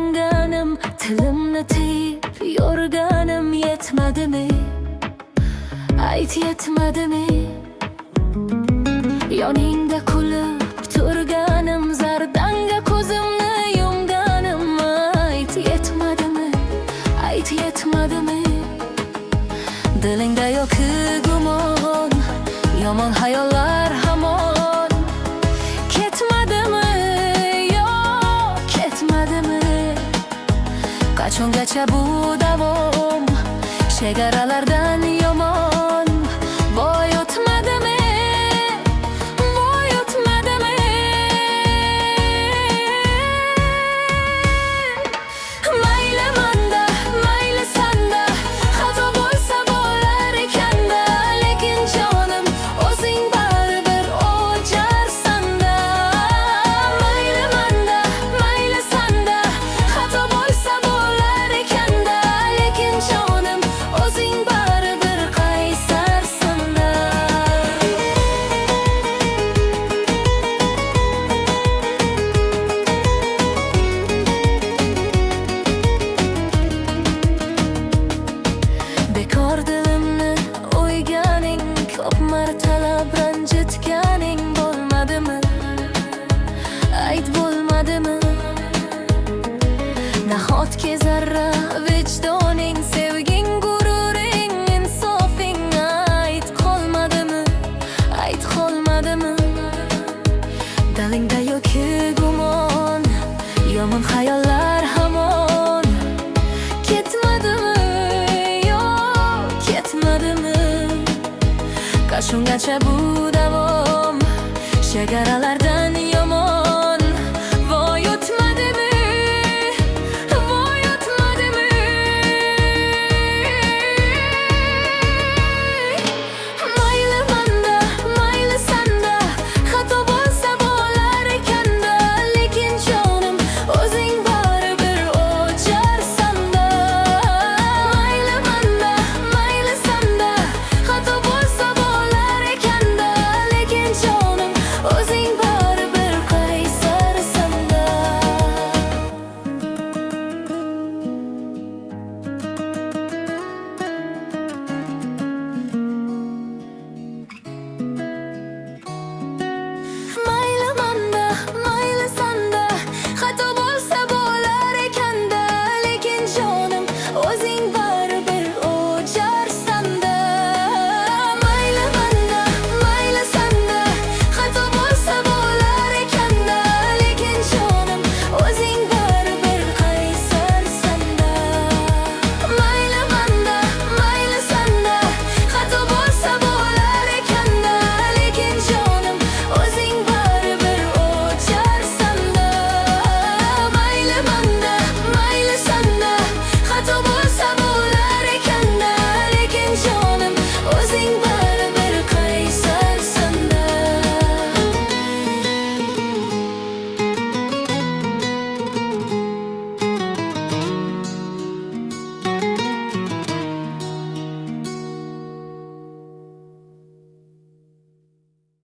uringanim, tilimni tiyib yorganim yetmadimi? Ayt, yetmadimi? Yoningda kulib turganim, zardanga ko'zimni yumganim. Ayt, yetmadimi? Ayt, yetmadimi? Dilingda yo'q-ku gumon, yomon xayollar hamon. Ketmadimi? Yo'q, ketmadimi? Qachongacha bu davom, chegaralardan yomon? Voy o'tmadimi? Voy o'tmadimi? Mayli manda, mayli sanda, xato bo'lsa bo'lar ekanda, lekin jonim o'zing baribir o'jarsan-da. Mayli manda, mayli sanda, xato bo'lsa bo'lar ekanda, lekin jonim o'zing baribir qaysarsan-da. Bekor dilimni o'yganing, ko'p martalab ranjitganing bo'lmadimi? Ayt, bo'lmadimi? Nahotki zarra vijdoning, sevging, gururing, insofing ayt, qolmadimi? Ayt, qolmadimi? Dilingda yo'q-ku gumon, yomon xayollar hamon. Ketmadimi? Yo'q, ketmadimi? Qachongacha bu davom, chegaralarda